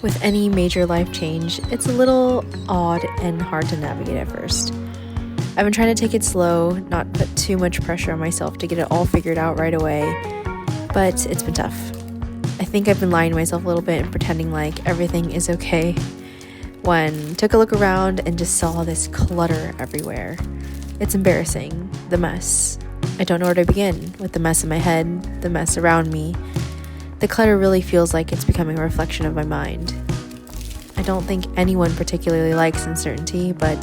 With any major life change, it's a little odd and hard to navigate at first. I've been trying to take it slow, not put too much pressure on myself to get it all figured out right away, but it's been tough. I think I've been lying to myself a little bit and pretending like everything is okay when took a look around and just saw this clutter everywhere. It's embarrassing, the mess. I don't know where to begin with the mess in my head, the mess around me. The clutter really feels like it's becoming a reflection of my mind. I don't think anyone particularly likes uncertainty, but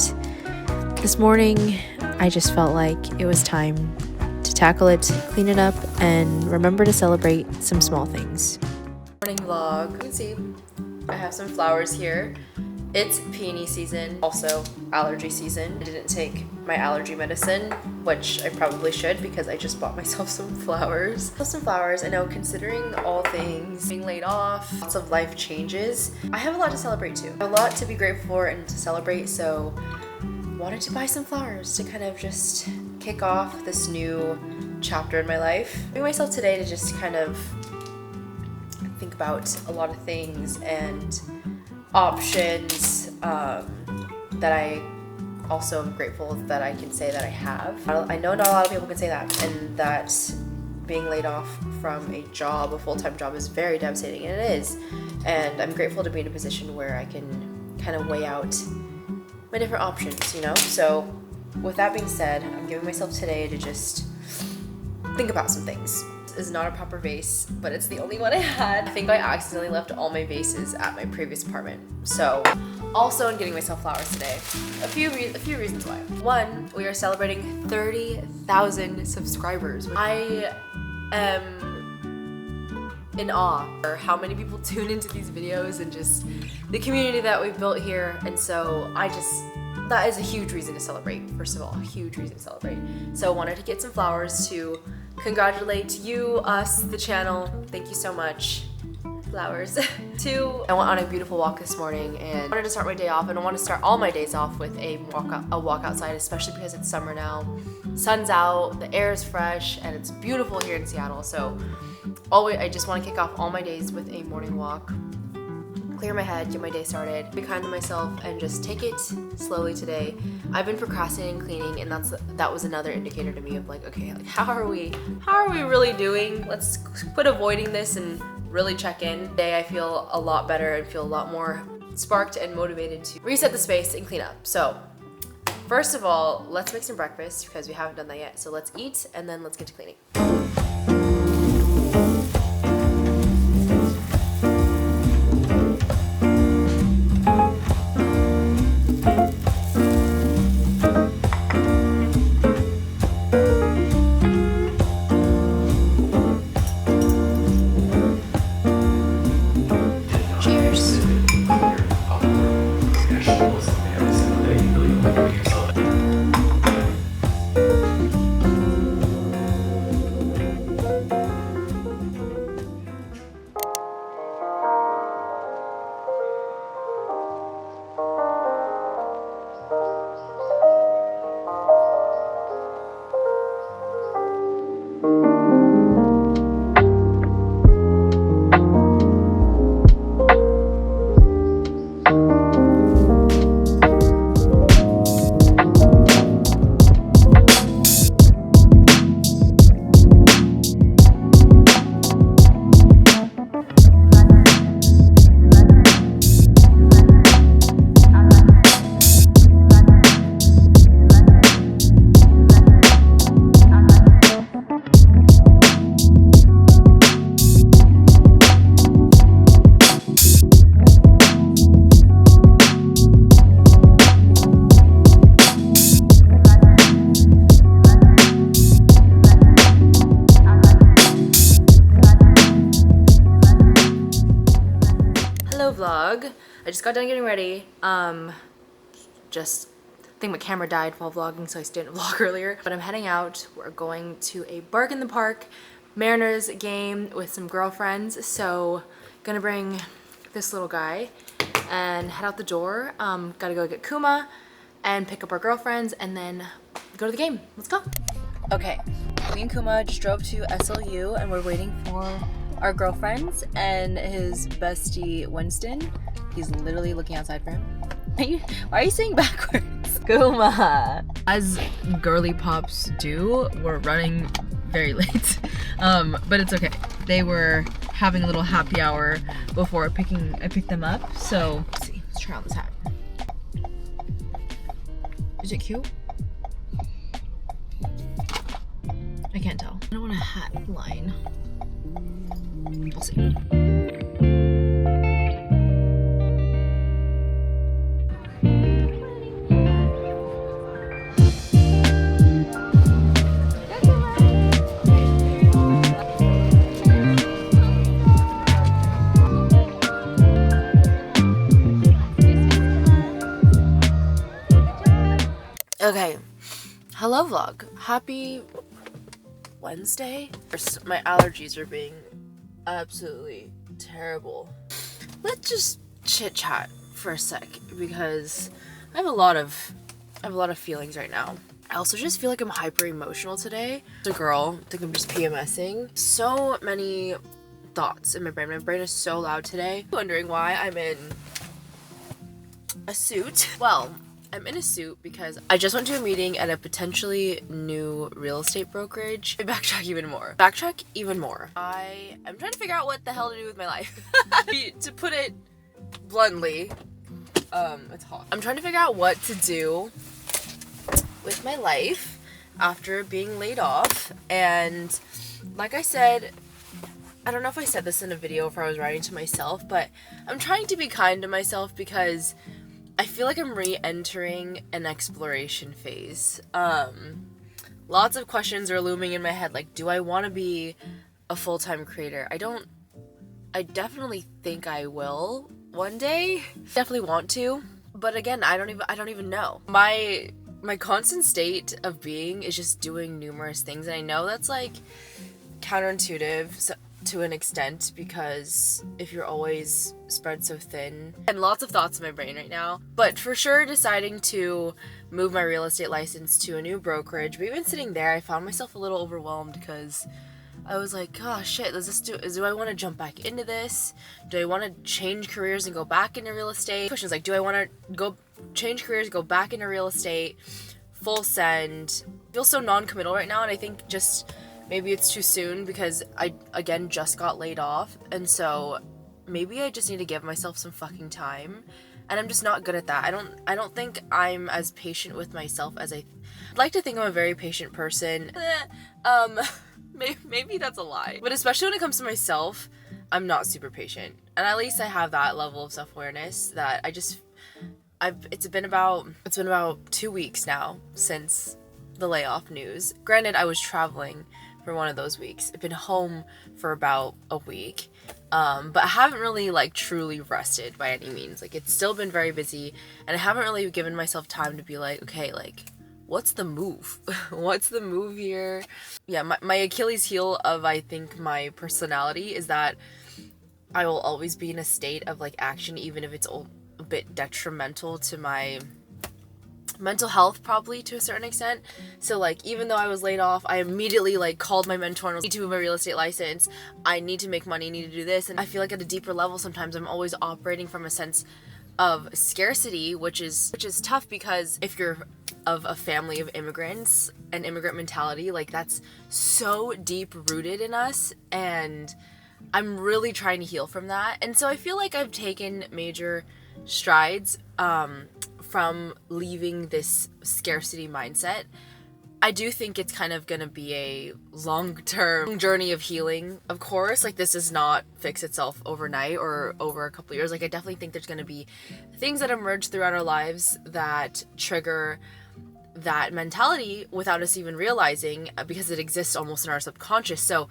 this morning I just felt like it was time to tackle it, clean it up, and remember to celebrate some small things. Morning vlog. You can see I have some flowers here. It's peony season, also allergy season. I didn't take my allergy medicine, which I probably should because I just bought myself some flowers. I know, considering all things, being laid off, lots of life changes, I have a lot to celebrate too. A lot to be grateful for and to celebrate, so wanted to buy some flowers to kind of just kick off this new chapter in my life. I'm giving myself today to just kind of think about a lot of things and options that I also am grateful that I can say that I have. I know not a lot of people can say that, and that being laid off from a job, a full-time job, is very devastating, and it is. And I'm grateful to be in a position where I can kind of weigh out my different options, you know? So with that being said, I'm giving myself today to just think about some things. This is not a proper vase, but it's the only one I had. I think I accidentally left all my vases at my previous apartment. So also in getting myself flowers today, a few reasons why. One, we are celebrating 30,000 subscribers. I am in awe for how many people tune into these videos and just the community that we've built here. And so that is a huge reason to celebrate. First of all, a huge reason to celebrate. So I wanted to get some flowers to congratulate you, us, the channel. Thank you so much. Flowers. Two, I went on a beautiful walk this morning and I wanted to start my day off, and I want to start all my days off with a walk outside, especially because it's summer now. Sun's out, the air is fresh, and it's beautiful here in Seattle. So I just want to kick off all my days with a morning walk. Clear my head, get my day started, be kind to myself, and just take it slowly today. I've been procrastinating cleaning, and that was another indicator to me of like, okay, like how are we really doing? Let's quit avoiding this and really check in. Today I feel a lot better and feel a lot more sparked and motivated to reset the space and clean up. So first of all, let's make some breakfast because we haven't done that yet. So let's eat and then let's get to cleaning. Vlog. I just got done getting ready. I think my camera died while vlogging, so I didn't vlog earlier. But I'm heading out. We're going to a Bark in the Park Mariners game with some girlfriends. So gonna bring this little guy and head out the door. Gotta go get Kuma and pick up our girlfriends and then go to the game. Let's go. Okay, me and Kuma just drove to SLU and we're waiting for are girlfriends, and his bestie Winston, he's literally looking outside for him. Why are you saying backwards? Kuma. As girly pops do, we're running very late, but it's okay. They were having a little happy hour before I picked them up. So let's see. Let's try on this hat. Is it cute? I can't tell. I don't want a hat line. We'll see. Okay, hello vlog. Happy Wednesday. My allergies are being absolutely terrible. Let's just chit chat for a sec because I have a lot of feelings right now. I also just feel like I'm hyper emotional today. As a girl, I think I'm just PMSing. So many thoughts in my brain. My brain is so loud today. Wondering why I'm in a suit. Well, I'm in a suit because I just went to a meeting at a potentially new real estate brokerage. Backtrack even more. I am trying to figure out what the hell to do with my life. To put it bluntly, it's hot. I'm trying to figure out what to do with my life after being laid off. And like I said, I don't know if I said this in a video or if I was writing to myself, but I'm trying to be kind to myself because I feel like I'm re-entering an exploration phase. Lots of questions are looming in my head, like, do I want to be a full-time creator? I definitely think I will one day. Definitely want to, but again, I don't even know. My constant state of being is just doing numerous things, and I know that's like counterintuitive to an extent because if you're always spread so thin, and lots of thoughts in my brain right now, but for sure deciding to move my real estate license to a new brokerage. But even sitting there, I found myself a little overwhelmed because I was like, oh shit, do I want to jump back into this? Do I want to change careers and go back into real estate? Questions like, do I want to go change careers, go back into real estate, full send? I feel so non-committal right now, and I think just maybe it's too soon because I, again, just got laid off. And so maybe I just need to give myself some fucking time. And I'm just not good at that. I don't think I'm as patient with myself as I'd like to think I'm a very patient person. Maybe that's a lie. But especially when it comes to myself, I'm not super patient. And at least I have that level of self-awareness that it's been about 2 weeks now since the layoff news. Granted, I was traveling for one of those weeks. I've been home for about a week, but I haven't really like truly rested by any means. Like, it's still been very busy, and I haven't really given myself time to be like, okay, like, what's the move? What's the move here? Yeah, my Achilles heel of, I think, my personality is that I will always be in a state of like action, even if it's a bit detrimental to my mental health, probably to a certain extent. So like, even though I was laid off, I immediately like called my mentor and was like, I need to move my real estate license, I need to make money, I need to do this. And I feel like at a deeper level sometimes I'm always operating from a sense of scarcity, which is tough because if you're of a family of immigrants and immigrant mentality, like that's so deep rooted in us, and I'm really trying to heal from that. And so I feel like I've taken major strides from leaving this scarcity mindset. I do think it's kind of gonna be a long-term journey of healing, of course. Like, this does not fix itself overnight or over a couple years. Like, I definitely think there's gonna be things that emerge throughout our lives that trigger that mentality without us even realizing, because it exists almost in our subconscious. So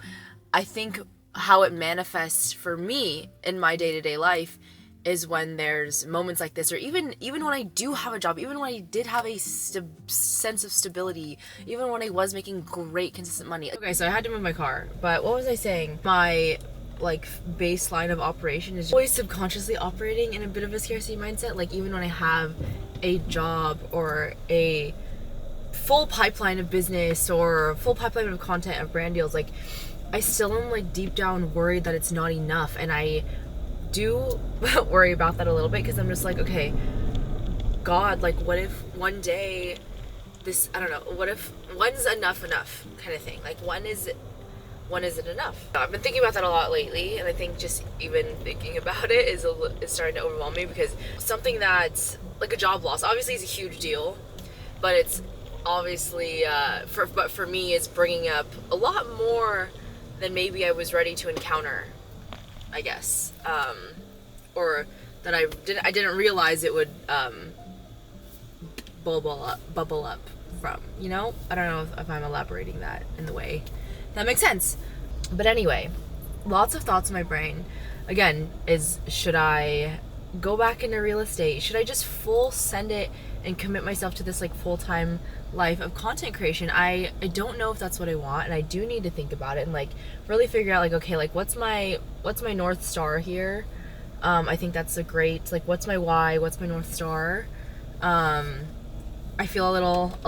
I think how it manifests for me in my day-to-day life is when there's moments like this, or even when I do have a job, even when I did have a sense of stability, even when I was making great consistent money. Okay, so I had to move my car, but what was I saying? My like baseline of operation is always subconsciously operating in a bit of a scarcity mindset. Like, even when I have a job or a full pipeline of business or full pipeline of content of brand deals, like I still am like deep down worried that it's not enough, and I do worry about that a little bit because I'm just like, okay, God, like what if one day this, I don't know, what if when's enough kind of thing, like when is it enough? I've been thinking about that a lot lately, and I think just even thinking about it is starting to overwhelm me, because something that's like a job loss obviously is a huge deal, but it's obviously for me it's bringing up a lot more than maybe I was ready to encounter, I guess, or that I didn't realize it would bubble up from, you know? I don't know if I'm elaborating that in the way that makes sense. But anyway, lots of thoughts in my brain. Again, should I go back into real estate? Should I just full send it and commit myself to this like full-time life of content creation? I don't know if that's what I want, and I do need to think about it and like really figure out like, okay, like what's my North Star here? I think that's a great, like, what's my why? What's my North Star? I feel a little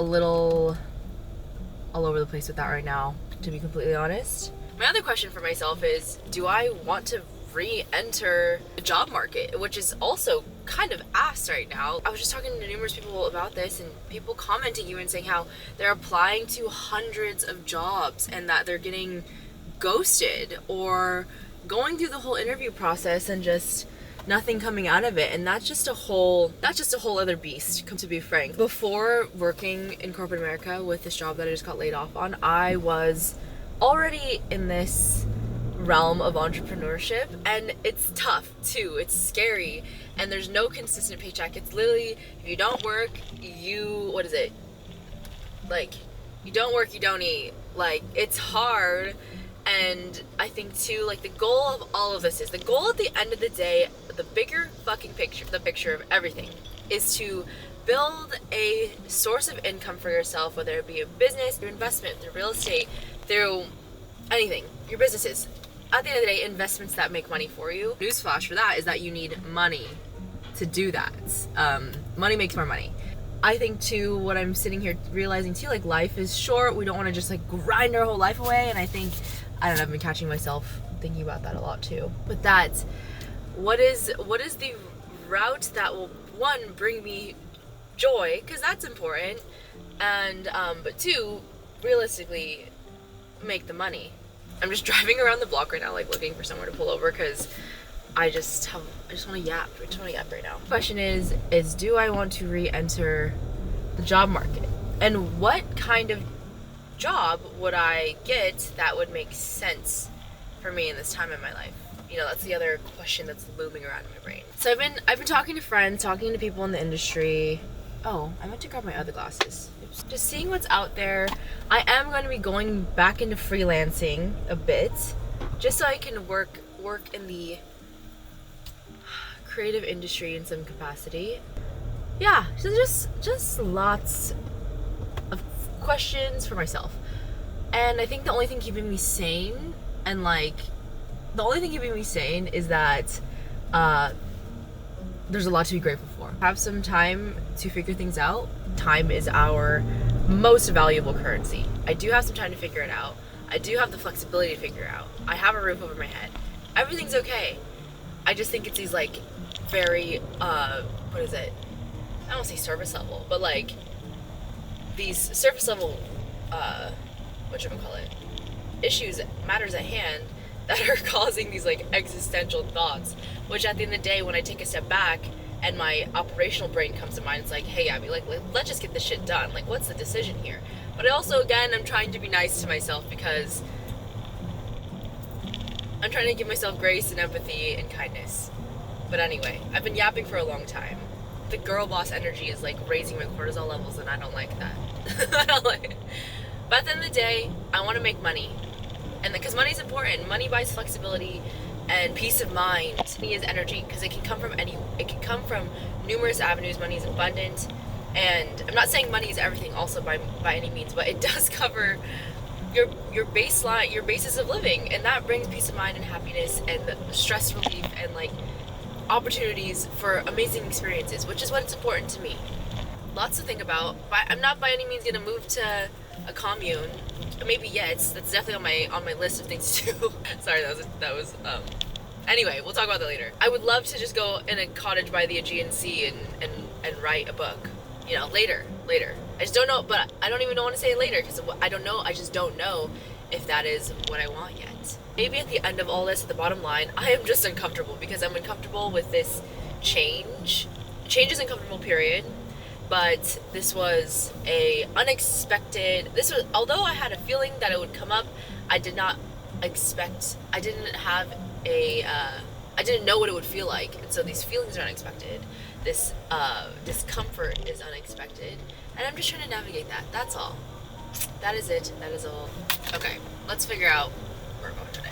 all over the place with that right now, to be completely honest. My other question for myself is, do I want to re-enter the job market, which is also kind of ass right now. I was just talking to numerous people about this, and people commenting even saying how they're applying to hundreds of jobs and that they're getting ghosted or going through the whole interview process and just nothing coming out of it. And that's just a whole other beast, to be frank. Before working in corporate America with this job that I just got laid off on, I was already in this realm of entrepreneurship, and it's tough too. It's scary, and there's no consistent paycheck. It's literally, if you don't work, you don't work, you don't eat. Like, it's hard. And I think too, like, the goal of all of this is, the goal at the end of the day, the bigger fucking picture, the picture of everything, is to build a source of income for yourself, whether it be a business, through investment, through real estate, through anything, your businesses. At the end of the day, investments that make money for you. Newsflash for that is that you need money to do that. Money makes more money. I think too, what I'm sitting here realizing too, like, life is short. We don't want to just like grind our whole life away. And I think, I don't know, I've been catching myself thinking about that a lot too. But that, what is the route that will, one, bring me joy, because that's important, and but two, realistically, make the money. I'm just driving around the block right now, like looking for somewhere to pull over, because I just want to yap. I just want to yap right now. The question is do I want to re-enter the job market? And what kind of job would I get that would make sense for me in this time in my life? You know, that's the other question that's looming around in my brain. So I've been talking to friends, talking to people in the industry. Oh, I meant to grab my other glasses. Oops. Just seeing what's out there. I am going to be going back into freelancing a bit, just so I can work in the creative industry in some capacity. Yeah, so just lots of questions for myself. And I think the only thing keeping me sane, is that there's a lot to be grateful for. Have some time to figure things out. Time is our most valuable currency. I do have some time to figure it out. I do have the flexibility to figure it out. I have a roof over my head. Everything's okay. I just think it's these like very I don't want to say service level, but like these surface level issues, matters at hand, that are causing these like existential thoughts, which at the end of the day, when I take a step back and my operational brain comes to mind, it's like, hey Abby, like let's just get this shit done. Like, what's the decision here? But I also, again, I'm trying to be nice to myself, because I'm trying to give myself grace and empathy and kindness. But anyway, I've been yapping for a long time. The girl boss energy is like raising my cortisol levels, and I don't like that. I don't like it. But at the end of the day, I want to make money. And because money's important. Money buys flexibility and peace of mind. Money is energy, because it can come from numerous avenues. Money is abundant. And I'm not saying money is everything also by any means, but it does cover your baseline, your basis of living, and that brings peace of mind and happiness and stress relief and like opportunities for amazing experiences, which is what's important to me. Lots to think about. But I'm not by any means gonna move to a commune. Maybe that's definitely on my list of things to do. Sorry, that was anyway, we'll talk about that later. I would love to just go in a cottage by the Aegean Sea and write a book. You know, later. I just don't know, but I don't even want to say later because I don't know. I just don't know if that is what I want yet. Maybe at the end of all this, at the bottom line, I am just uncomfortable because I'm uncomfortable with this change. Change is uncomfortable, period. But this was a unexpected. Although I had a feeling that it would come up, I did not expect. I didn't have I didn't know what it would feel like, and so these feelings are unexpected. This discomfort is unexpected, and I'm just trying to navigate that. That's all. That is it. That is all. Okay, let's figure out where we're going today.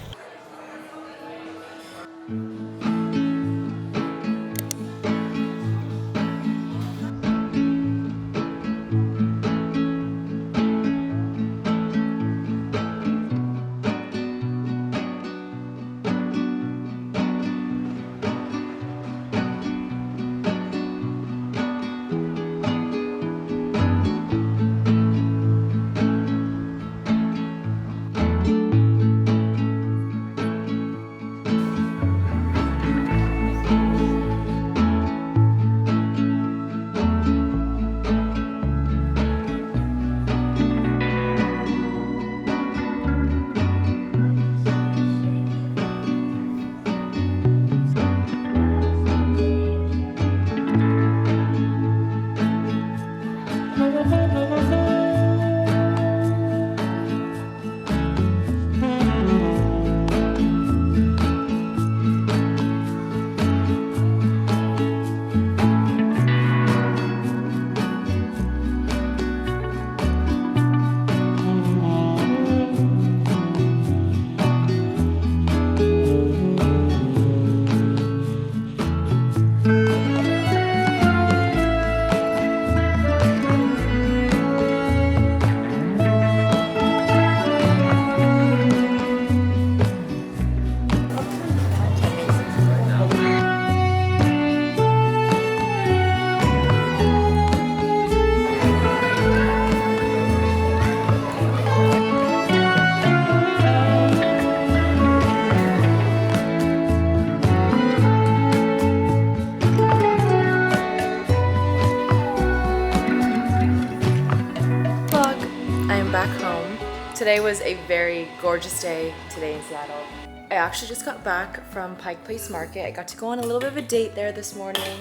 Back home. Today was a very gorgeous day today in Seattle. I actually just got back from Pike Place Market. I got to go on a little bit of a date there this morning.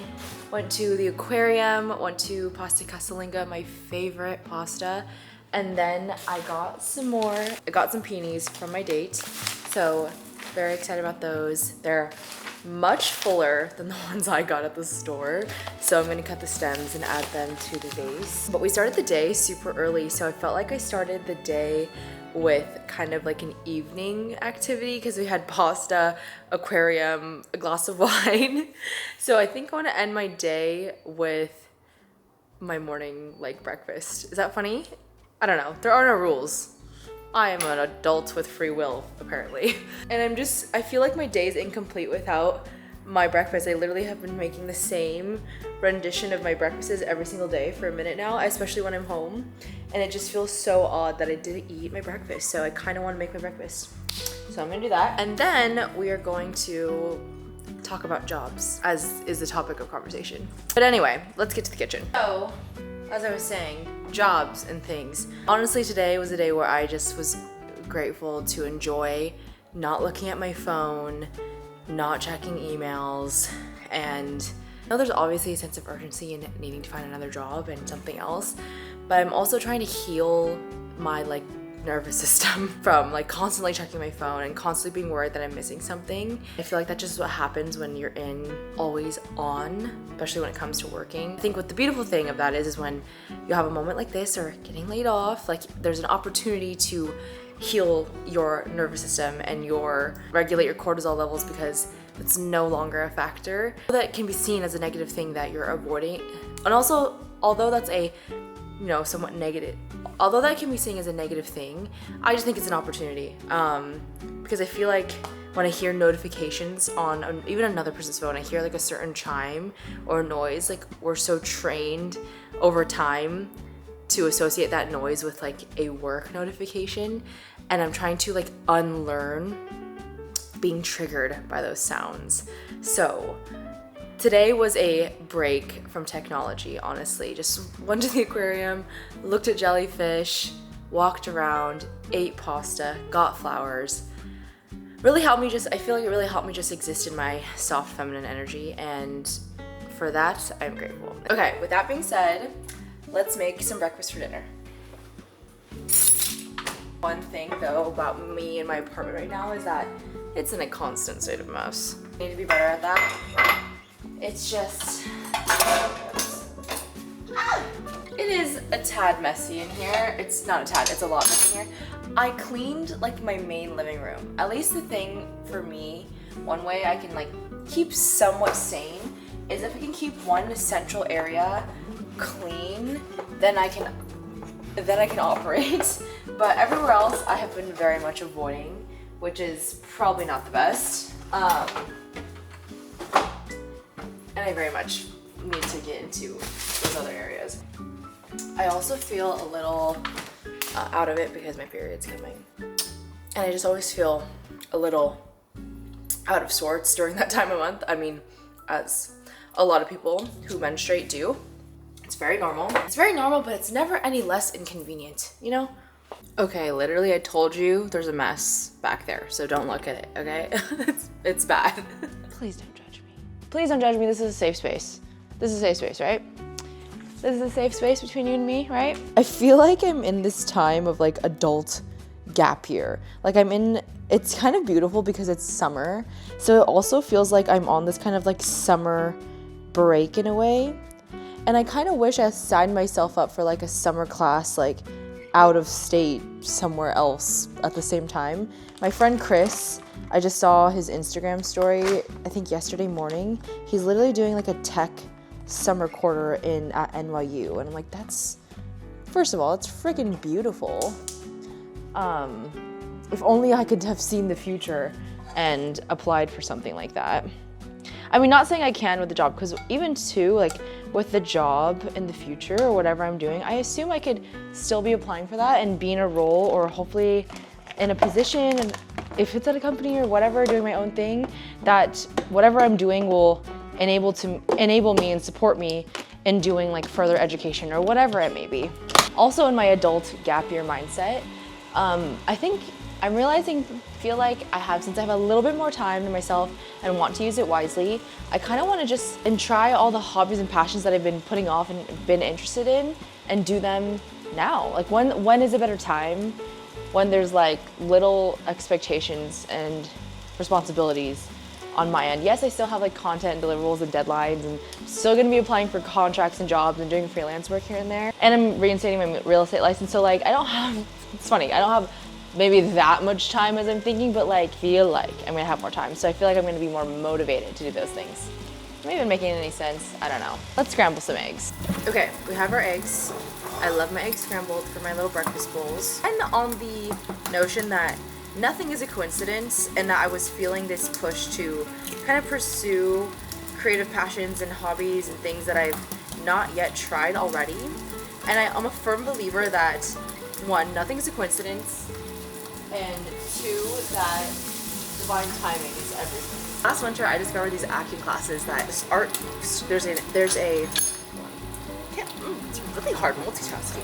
Went to the aquarium, went to Pasta Casalinga, my favorite pasta, and then I got some peonies from my date. So very excited about those. They're much fuller than the ones I got at the store. So I'm gonna cut the stems and add them to the vase. But we started the day super early, so I felt like I started the day with kind of like an evening activity because we had pasta, aquarium, a glass of wine. So I think I wanna end my day with my morning like breakfast. Is that funny? I don't know, there are no rules. I am an adult with free will, apparently. And I feel like my day is incomplete without my breakfast. I literally have been making the same rendition of my breakfasts every single day for a minute now, especially when I'm home. And it just feels so odd that I didn't eat my breakfast. So I kind of want to make my breakfast. So I'm gonna do that. And then we are going to talk about jobs, as is the topic of conversation. But anyway, let's get to the kitchen. So, as I was saying, jobs and things. Honestly, today was a day where I just was grateful to enjoy not looking at my phone, not checking emails, and I know there's obviously a sense of urgency in needing to find another job and something else, but I'm also trying to heal my like nervous system from like constantly checking my phone and constantly being worried that I'm missing something. I feel like that's just what happens when you're always on, especially when it comes to working. I think what the beautiful thing of that is when you have a moment like this or getting laid off, like there's an opportunity to heal your nervous system and regulate your cortisol levels because it's no longer a factor. That can be seen as a negative thing that you're avoiding. And also, although that's a somewhat negative, although that can be seen as a negative thing, I just think it's an opportunity because I feel like when I hear notifications on even another person's phone, I hear like a certain chime or noise, like we're so trained over time to associate that noise with like a work notification, and I'm trying to like unlearn being triggered by those sounds. So today was a break from technology, honestly. Just went to the aquarium, looked at jellyfish, walked around, ate pasta, got flowers. Really helped me I feel like it really helped me just exist in my soft feminine energy, and for that, I'm grateful. Okay, with that being said, let's make some breakfast for dinner. One thing though about me and my apartment right now is that it's in a constant state of mess. I need to be better at that. It's just, it is a tad messy in here. It's not a tad, it's a lot messy in here. I cleaned like my main living room. At least the thing for me, one way I can like keep somewhat sane is if I can keep one central area clean, then I can operate. But everywhere else I have been very much avoiding, which is probably not the best. And I very much need to get into those other areas. I also feel a little out of it because my period's coming. And I just always feel a little out of sorts during that time of month. I mean, as a lot of people who menstruate do. It's very normal. It's very normal, but it's never any less inconvenient, you know? Okay, literally I told you there's a mess back there, so don't look at it, okay? it's bad. Please don't judge me. Please don't judge me, this is a safe space. This is a safe space, right? This is a safe space between you and me, right? I feel like I'm in this time of like adult gap year. Like it's kind of beautiful because it's summer. So it also feels like I'm on this kind of like summer break in a way. And I kind of wish I signed myself up for like a summer class, like out of state somewhere else at the same time. My friend Chris, I just saw his Instagram story, I think yesterday morning. He's literally doing like a tech summer quarter at NYU, and I'm like, that's, first of all, it's freaking beautiful. If only I could have seen the future and applied for something like that. I mean, not saying I can with the job, because even too, like with the job in the future or whatever I'm doing, I assume I could still be applying for that and be in a role or hopefully in a position, and if it's at a company or whatever, doing my own thing, that whatever I'm doing will enable me and support me in doing like further education or whatever it may be. Also in my adult gap year mindset, I think I'm feel like since I have a little bit more time to myself and want to use it wisely, I kind of want to just try all the hobbies and passions that I've been putting off and been interested in and do them now. Like when is a better time? When there's like little expectations and responsibilities on my end. Yes, I still have like content and deliverables and deadlines, and still gonna be applying for contracts and jobs and doing freelance work here and there. And I'm reinstating my real estate license, so like it's funny, I don't have maybe that much time as I'm thinking, but like feel like I'm gonna have more time. So I feel like I'm gonna be more motivated to do those things. Am I even making any sense? I don't know. Let's scramble some eggs. Okay, we have our eggs. I love my eggs scrambled for my little breakfast bowls. And on the notion that nothing is a coincidence, and that I was feeling this push to kind of pursue creative passions and hobbies and things that I've not yet tried already. And I'm a firm believer that, one, nothing is a coincidence, and two, that divine timing is everything. Last winter, I discovered these acting classes that it's really hard multitasking.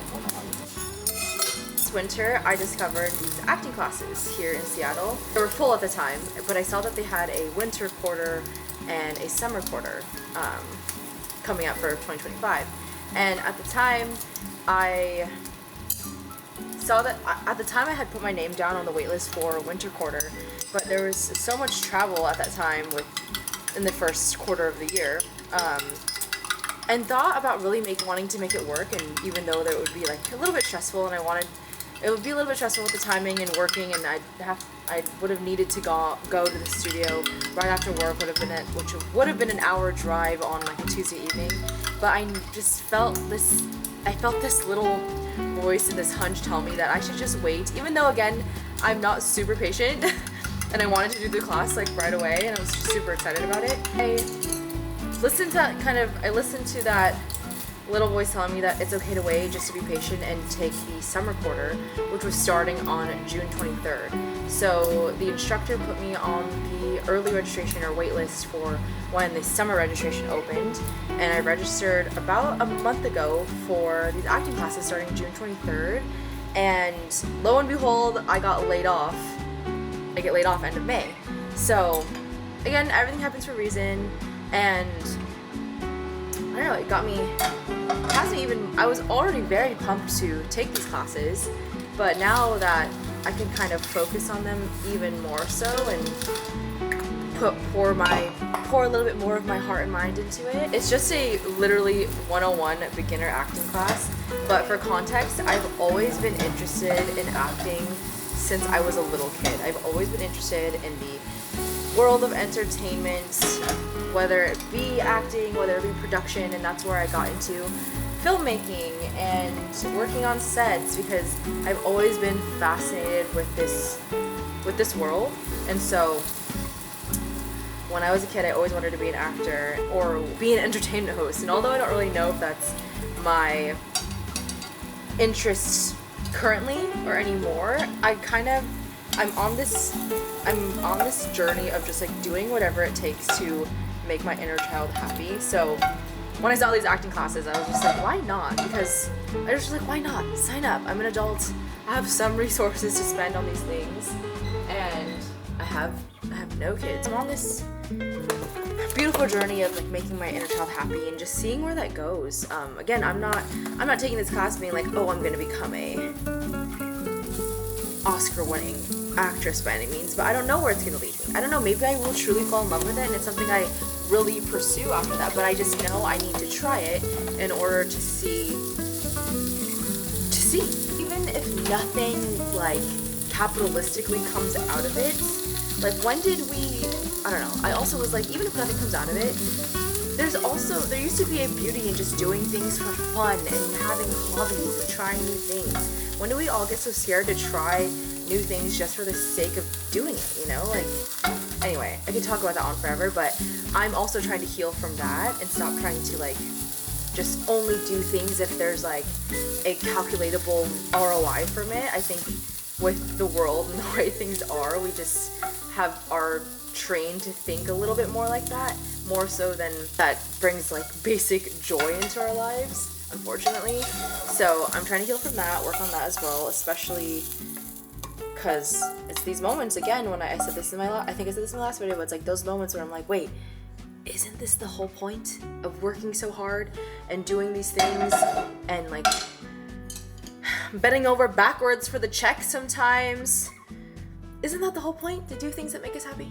This winter, I discovered these acting classes here in Seattle. They were full at the time, but I saw that they had a winter quarter and a summer quarter coming up for 2025. And at the time, I saw that I had put my name down on the waitlist for winter quarter, but there was so much travel at that time in the first quarter of the year, and thought about really wanting to make it work. And even though that it would be like a little bit stressful, and it would be a little bit stressful with the timing and working, and I would have needed to go to the studio right after work, which would have been an hour drive on like a Tuesday evening. But I just felt this little voice and this hunch tell me that I should just wait, even though again I'm not super patient and I wanted to do the class like right away, and I was super excited about it. I listened to that little voice telling me that it's okay to wait, just to be patient and take the summer quarter, which was starting on June 23rd. So the instructor put me on the early registration or wait list for when the summer registration opened, and I registered about a month ago for these acting classes starting June 23rd, and lo and behold, I got laid off. I get laid off end of May. So again, everything happens for a reason, and I don't know, it got me, I was already very pumped to take these classes, but now that I can kind of focus on them even more so and pour a little bit more of my heart and mind into it. It's just a literally 101 beginner acting class, but for context, I've always been interested in acting since I was a little kid. I've always been interested in the world of entertainment, whether it be acting, whether it be production, and that's where I got into filmmaking and working on sets, because I've always been fascinated with this world. And so when I was a kid, I always wanted to be an actor or be an entertainment host, and although I don't really know if that's my interest currently or anymore, I'm on this journey of just like doing whatever it takes to make my inner child happy. So when I saw these acting classes, I was just like, why not? Because I was just like, why not? Sign up. I'm an adult. I have some resources to spend on these things, and I have no kids. I'm on this beautiful journey of like making my inner child happy and just seeing where that goes. Again, I'm not taking this class being like, oh, I'm gonna become a Oscar-winning actress by any means, but I don't know where it's gonna lead me. I don't know, maybe I will truly fall in love with it and it's something I really pursue after that, but I just know I need to try it in order to see. Even if nothing like capitalistically comes out of it, like when did we, I don't know, I also was like, even if nothing comes out of it, there used to be a beauty in just doing things for fun and having hobbies and trying new things. When do we all get so scared to try new things just for the sake of doing it, you know? Like, anyway, I could talk about that on forever, but I'm also trying to heal from that and stop trying to like just only do things if there's like a calculatable ROI from it. I think with the world and the way things are, we just are trained to think a little bit more like that, more so than that brings like basic joy into our lives, unfortunately. So I'm trying to heal from that, work on that as well, especially because it's these moments, again, when I said this in I think I said this in the last video, but it's like those moments where I'm like, wait, isn't this the whole point of working so hard and doing these things and like bending over backwards for the check sometimes? Isn't that the whole point, to do things that make us happy?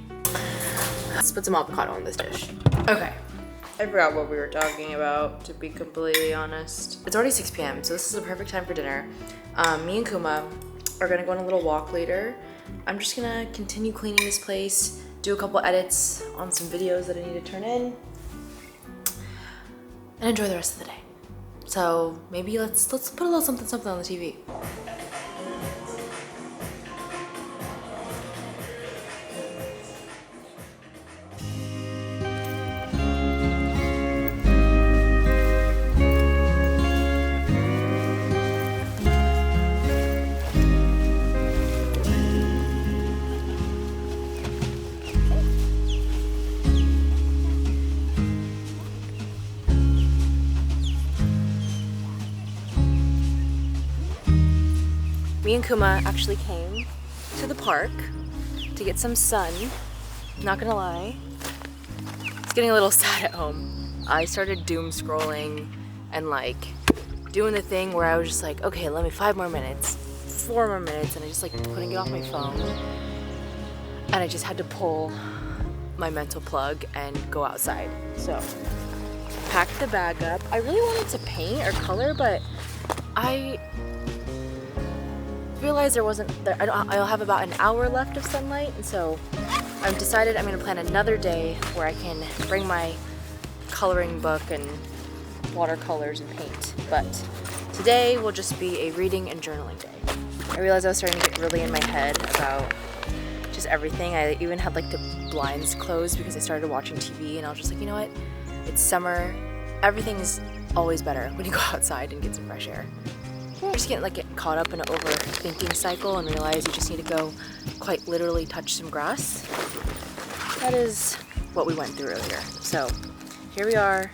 Let's put some avocado on this dish. Okay, I forgot what we were talking about, to be completely honest. It's already 6 p.m, so this is a perfect time for dinner. Me and Kuma are gonna go on a little walk later. I'm just gonna continue cleaning this place, do a couple edits on some videos that I need to turn in, and enjoy the rest of the day. So maybe let's put a little something on the TV. Me and Kuma actually came to the park to get some sun. Not gonna lie, it's getting a little sad at home. I started doom scrolling and like doing the thing where I was just like, okay, let me 5 more minutes, 4 more minutes, and I just like couldn't get off my phone. And I just had to pull my mental plug and go outside. So, packed the bag up. I really wanted to paint or color, but I realized I'll have about an hour left of sunlight, and so I've decided I'm gonna plan another day where I can bring my coloring book and watercolors and paint. But today will just be a reading and journaling day. I realized I was starting to get really in my head about just everything. I even had like the blinds closed because I started watching TV, and I was just like, you know what? It's summer. Everything's always better when you go outside and get some fresh air. You just get caught up in an overthinking cycle and realize you just need to go quite literally touch some grass. That is what we went through earlier. So here we are,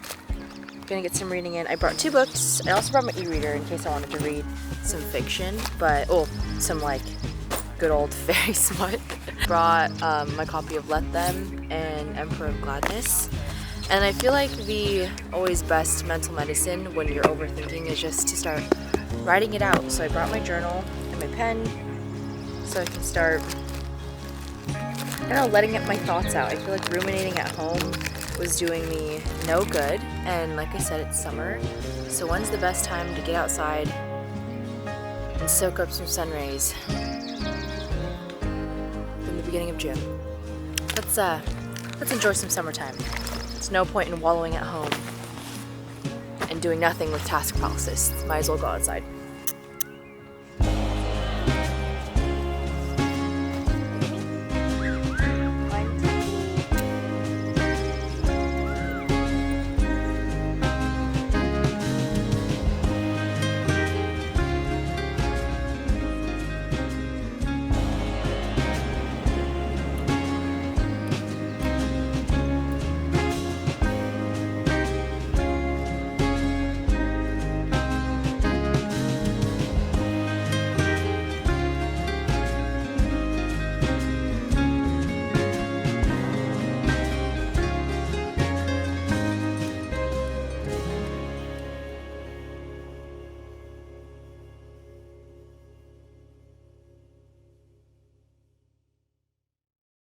gonna get some reading in. I brought 2 books. I also brought my e-reader in case I wanted to read some fiction, but some like good old fairy smut. Brought my copy of Let Them and Emperor of Gladness. And I feel like the always best mental medicine when you're overthinking is just to start writing it out. So I brought my journal and my pen so I can start, letting my thoughts out. I feel like ruminating at home was doing me no good. And like I said, it's summer. So when's the best time to get outside and soak up some sun rays? In the beginning of June. Let's enjoy some summertime. There's no point in wallowing at home and doing nothing with task paralysis. Might as well go outside.